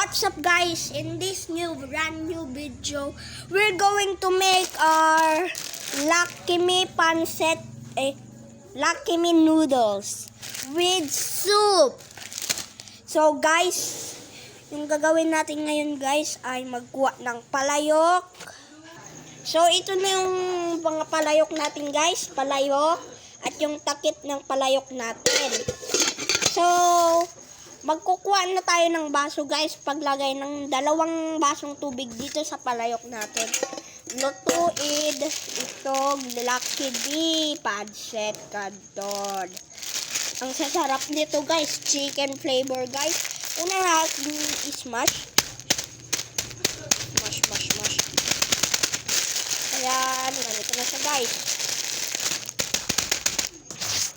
What's up guys? In this brand new video, we're going to make our Lucky Me pancit, Lucky Me noodles with soup. So guys, yung gagawin natin ngayon guys ay magkuha ng palayok. So ito na yung mga palayok natin guys, palayok at yung takip ng palayok natin. So magkukuha na tayo ng baso guys, paglagay ng 2 basong tubig dito sa palayok natin. Lutuin itong Lucky Me pancit canton. Ang sasarap nito guys, chicken flavor guys. Una natin i-smash. Smash. Ayan, ganito na siya guys.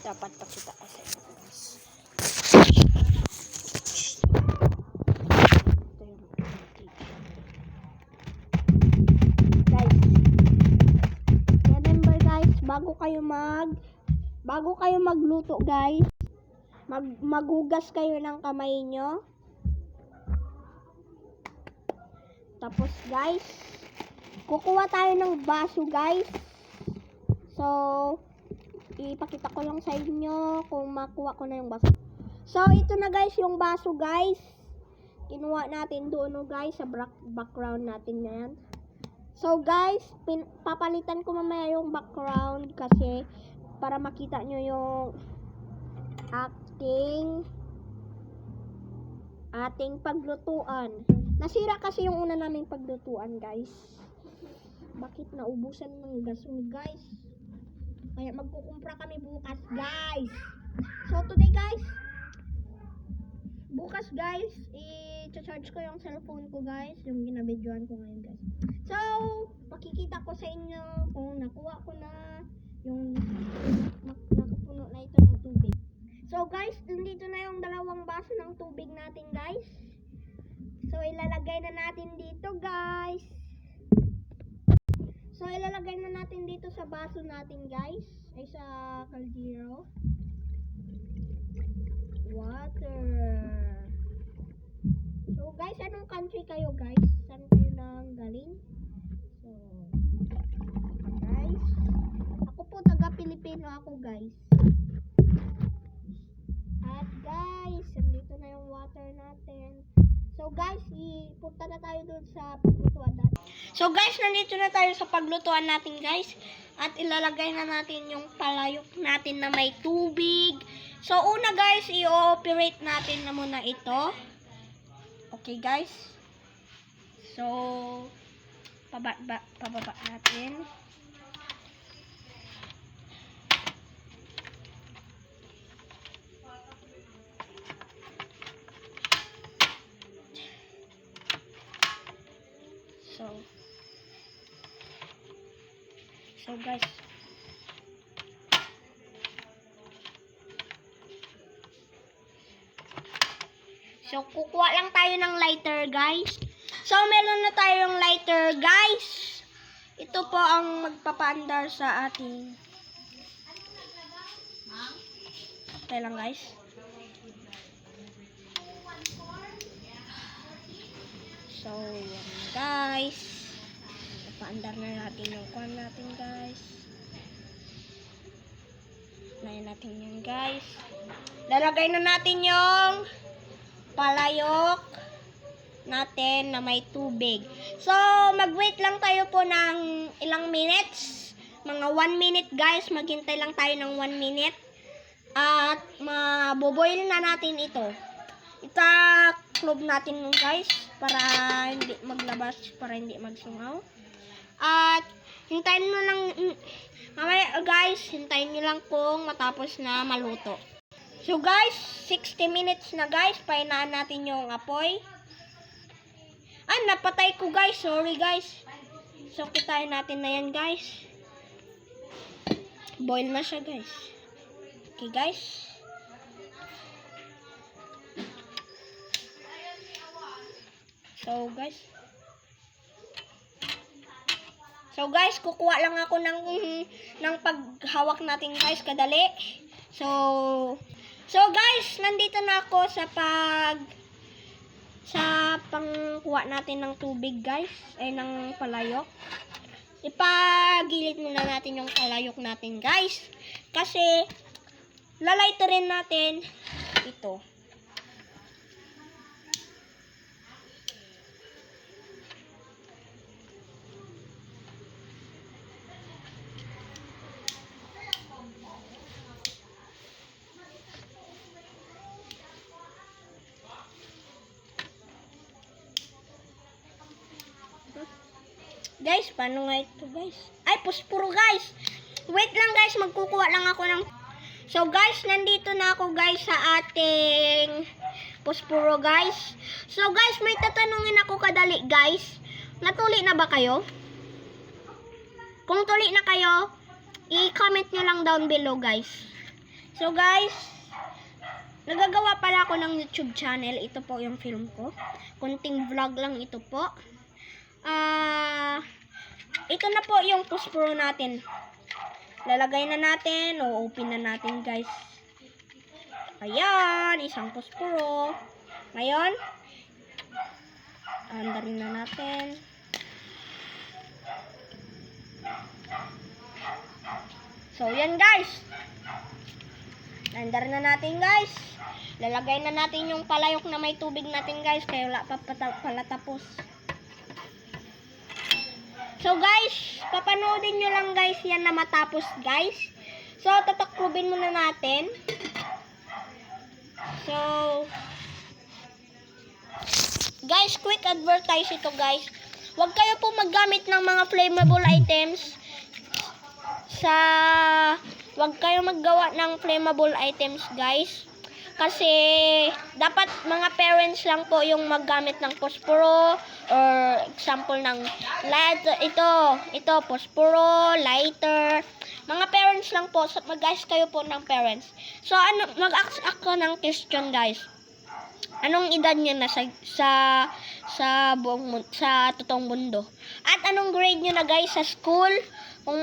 Dapat pakita kasi guys. Remember guys, bago kayo magluto guys, maghugas kayo ng kamay nyo. Tapos guys, kukuha tayo ng baso guys. So, ipakita ko lang sa inyo kung makuha ko na yung baso. So, ito na guys yung baso guys. Kinuha natin doon guys sa background natin na yan. So guys, papalitan ko mamaya yung background kasi para makita nyo yung ating paglutuan. Nasira kasi yung una naming paglutuan guys. Bakit naubusan ng gasol guys? Kaya magkukumpra kami bukas guys. So today guys, bukas guys, i-charge ko yung cellphone ko guys, yung ginabidyoan ko ngayon guys. So, pakikita ko sa inyo kung nakuha ko na yung nakapuno na ito ng tubig. So guys, nandito na yung 2 baso ng tubig natin guys. So, ilalagay na natin dito guys. So, ilalagay na natin dito sa baso natin guys. Ay sa kaldero. Water. So guys, anong country kayo guys? Saan kayo nang galing? So, guys, ako po taga-Pilipino ako guys. At guys, nandito na yung water natin. So guys, ipunta na tayo dun sa paglutuan natin. So guys, nandito na tayo sa paglutuan natin guys. At ilalagay na natin yung palayok natin na may tubig. So una guys, i-operate natin na muna ito. Okay guys. So, pababa natin. So guys, so kukuha lang tayo ng lighter guys. So meron na tayong lighter guys. Ito po ang magpapaandar sa ating. Okay lang guys. So yan guys, paandar na natin yung kwan natin guys. Layan natin yun guys. Lalagay na natin yung palayok natin na may tubig. So mag-wait lang tayo po ng ilang minutes. Mga 1 minute guys. Maghintay lang tayo ng 1 minute. At maboboil na natin ito. Ita-clove natin guys para hindi maglabas, para hindi magsungaw. At hintayin mo lang mamaya guys, hintayin niyo lang kung matapos na maluto. So guys, 60 minutes na guys, pahinaan natin yung apoy. Napatay ko guys, sorry guys. So kitain natin na yan guys. Boil na siya guys. Okay guys. So guys, kukuha lang ako ng paghawak natin guys, kadali. So guys, nandito na ako sa sa pangkuha natin ng tubig guys, ay ng palayok. Ipagilid muna natin yung palayok natin guys. Kasi lalagyan natin ito. Guys, paano nga ito guys? Ay, posporo guys! Wait lang guys, magkukuha lang ako ng... So guys, nandito na ako guys sa ating posporo guys. So guys, may tatanungin ako kadali guys. Natuli na ba kayo? Kung tuli na kayo, i-comment nyo lang down below guys. So guys, nagagawa pala ako ng YouTube channel. Ito po yung film ko. Kunting vlog lang ito po. Ito na po yung posporo natin. Lalagay na natin o open na natin guys. Ayan, isang posporo. Ngayon, andarin na natin. So yan guys. Andar na natin guys. Lalagay na natin yung palayok na may tubig natin guys. Kaya wala pa pala tapos. So guys, papanoodin nyo lang guys yan na matapos guys. So tataklubin muna natin. So guys, quick advertise ito guys. Huwag kayo po maggamit ng mga flammable items. Huwag kayo maggawa ng flammable items guys. Kasi dapat mga parents lang po yung maggamit ng posporo or example ng lighter, ito posporo, lighter. Mga parents lang po, mag-guys kayo po ng parents. So ano, mag-ask ako ng question guys. Anong edad niyo na sa buong sa totoong mundo? At anong grade niyo na guys sa school? Kung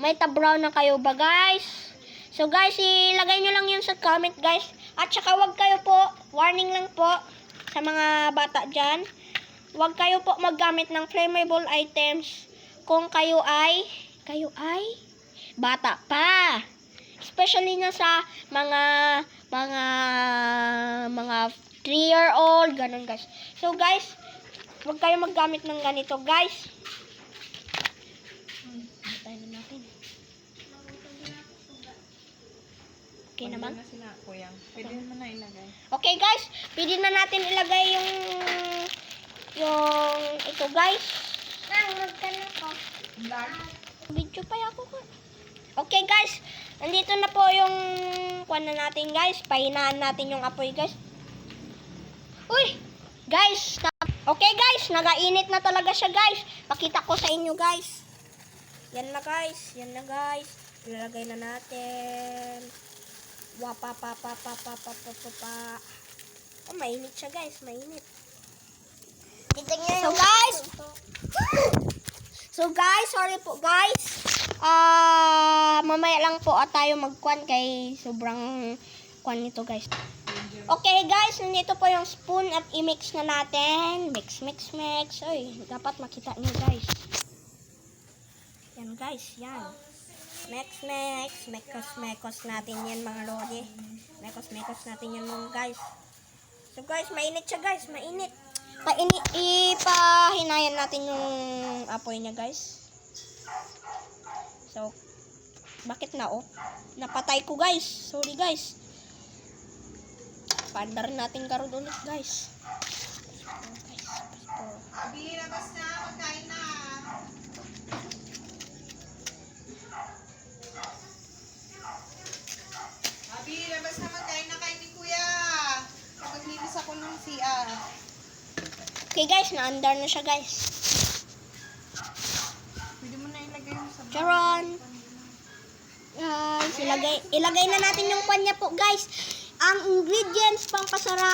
may tabraw na kayo ba guys? So guys, ilagay nyo lang yun sa comment guys. At saka wag kayo po, warning lang po sa mga bata dyan. Wag kayo po maggamit ng flammable items kung kayo ay bata pa. Especially na sa mga 3-year-old, ganun guys. So guys, wag kayo maggamit ng ganito guys. Okay naman? Pwede naman na ilagay. Okay guys, pwede na natin ilagay yung ito guys. Magkano ko? Video pa ako ko. Okay guys, nandito na po yung kuwan na natin guys. Pahinaan natin yung apoy guys. Uy! Guys, okay guys, nagainit na talaga siya guys. Pakita ko sa inyo guys. Yan na guys, ilalagay na natin. Wapa pa. Oh, mainit siya guys, mainit. So guys, sorry po guys. Mamaya lang po tayo magkuan kay sobrang kuan nito guys. Okay guys, nandito po yung spoon at i-mix na natin. Mix. Oy, dapat makita niyo guys. Yan guys, yan. Mekos natin yan mga lodi. Mekos natin yan mga guys. So guys, mainit siya guys, mainit. Ipahinayan natin yung apoy niya guys. So, bakit na oh? Napatay ko guys. Sorry guys. Pandar natin karon ulit guys. Labas na, magkain na. Labas na, magkain na kain ni Kuya. Napaglinis ako ng CR. Okay guys, naandar na siya guys. Pwede mo na ilagay mo sa Charon. Guys, ilagay na natin yung kanya po guys. Ang ingredients pang pasarap.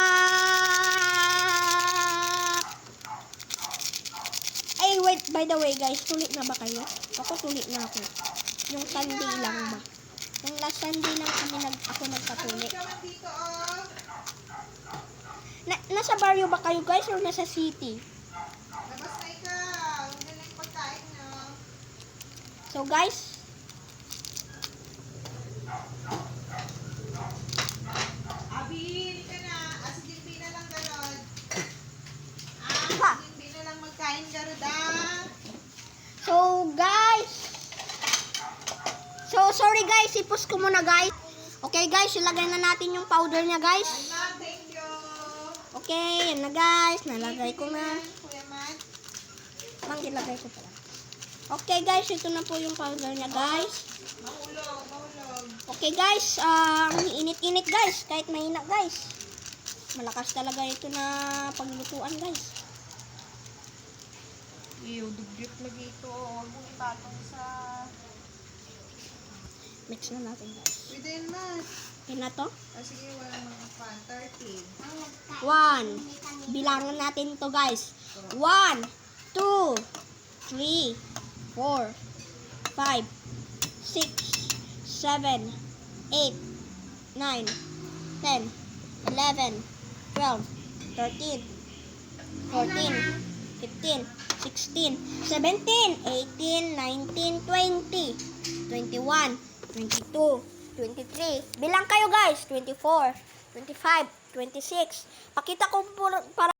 Ay, wait, by the way guys, tuli na ba kayo? Ako tuli na ako. Yung Sunday lang ba? Yung last Sunday lang ako nagpatuli. Nasa barrio ba kayo guys or nasa city? Labas na ikaw. Hindi na yung pagkain na. So guys, Abi, hindi ka na. Si Jimby na lang ganun. Ha? Si Jimby na lang magkain garod ah. so guys, so sorry guys, ipos ko muna guys. Okay guys, ilagay na natin yung powder niya guys. Ma'am, thank you. Okay, yan na guys, nalagay ko na. Kuya Matt. Mang ilagay ko pala. Okay guys, ito na po yung powder niya guys. Mahulog, mahulog. Okay guys, ang init-init guys, kahit mahina guys. Malakas talaga ito na paglutuan guys. Iyo, dugyot lagi ito. Huwag mong ipatong sa... Mix na natin guys. Pwede yun, Matt. Okay na to. Sige, wala mga pan. 13. 1. Bilangan natin to guys. 1, 2, 3, 4, 5, 6, 7, 8, 9, 10, 11, 12, 13, 14, 15, 16, 17, 18, 19, 20, 21, 22, 23. Bilang kayo guys. 24, 25, 26. Pakita ko para